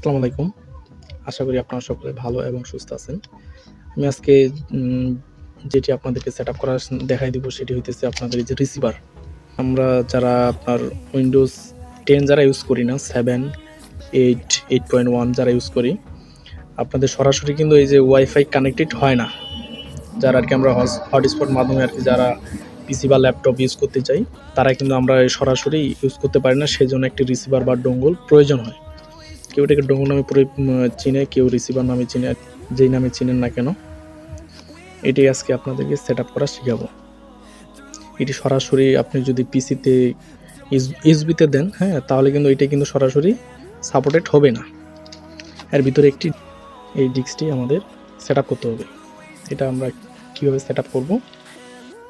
আসসালামু আলাইকুম। আশা করি আপনারা সকলে ভালো এবং সুস্থ আছেন। আমি আজকে যেটি আপনাদেরকে সেটআপ করা দেখাই দিব সেটি হইতেছে আপনাদের এই যে রিসিভার। আমরা যারা আপনার Windows 10 যারা ইউজ করি না 7, 8, 8.1 যারা ইউজ করি, আপনাদের সরাসরি কিন্তু এই যে ওয়াইফাই কানেক্টেড হয় না। যারা আরকি আমরা হটস্পট মাধ্যমে আরকি যারা পিসি বা ল্যাপটপ ইউজ করতে চাই, তারা কিন্তু আমরা সরাসরি ইউজ করতে পারি না। সেজন্য একটি রিসিভার বা ডোঙ্গল প্রয়োজন হয়। কেউ এটাকে ডোঙ্গল নামে চিনে, কেউ রিসিভার নামে চিনে, যেই নামে চিনেন না কেন। এটাই আজকে আপনাদেরকে সেটআপ করা শিখাবো। এটি সরাসরি আপনি যদি পিসিতে ইউএসবিতে দেন, হ্যাঁ, তাহলে কিন্তু এটা কিন্তু সরাসরি সাপোর্টেড হবে না। এর ভিতরে একটি এই ডিস্কটি আমাদের সেটআপ করতে হবে। এটা আমরা কিভাবে সেটআপ করব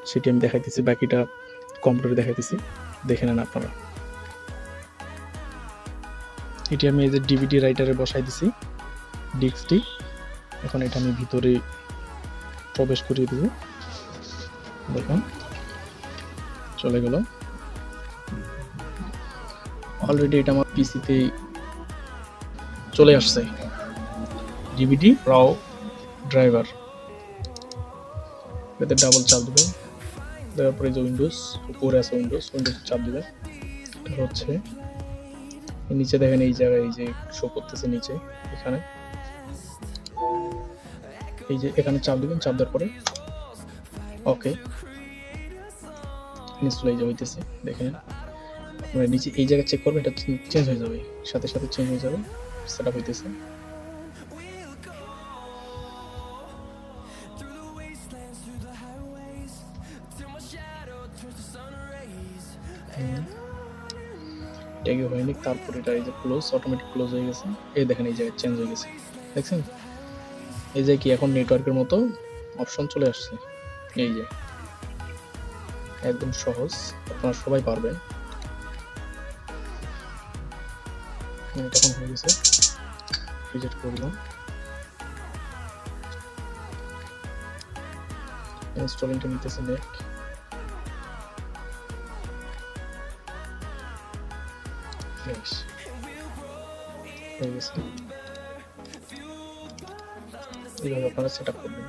সেটি আমি দেখাইতেছি, বাকিটা কম্পিউটারে দেখাইতেছি, দেখে নেন আপনারা। এটি আমি এই যে ডিভিডি রাইটারে বসাই দিছি ডিস্কটি। এখন এটা আমি ভিতরে প্রবেশ করিয়ে দেব। দেখুন চলে গেল। অলরেডি এটা আমার পিসিতে চলে আসছে। ডিভিডি রাও ড্রাইভার, এতে ডাবল চাপ দেবেন, দেওয়ার পরে যে উইন্ডোজ উপরে আছে উইন্ডোজ চাপ দেবেন। এটা হচ্ছে নিচে দেখেন এই জায়গায় এই যে শো করতেছে নিচে, এখানে এই যে এখানে চাপ দিবেন। চাপ দেওয়ার পরে ওকে ইনস্টল এই যে হইতেছে, দেখেন আপনারা নিচে এই জায়গায় চেক করবেন, এটা চেঞ্জ হয়ে যাবে, সাথে সাথে চেঞ্জ হয়ে যাবে, সেটআপ হইতেছে। এটাকে হয়নি, তারপর এটা এই যে ক্লোজ, অটোমেটিক ক্লোজ হয়ে গেছে। এই দেখেন এই জায়গায় চেঞ্জ হয়ে গেছে, দেখছেন? এই যে কি এখন নেটওয়ার্কের মতো অপশন চলে আসছে। এই যে একদম সহজ, আপনারা সবাই পারবেন। এটা এখন হয়ে গেছে, রিজেক্ট করে দিলাম। ইনস্টলিংটা নিতেছে নেট। হয়ে গেছে। এইভাবে আপনারা সেট আপ করবেন।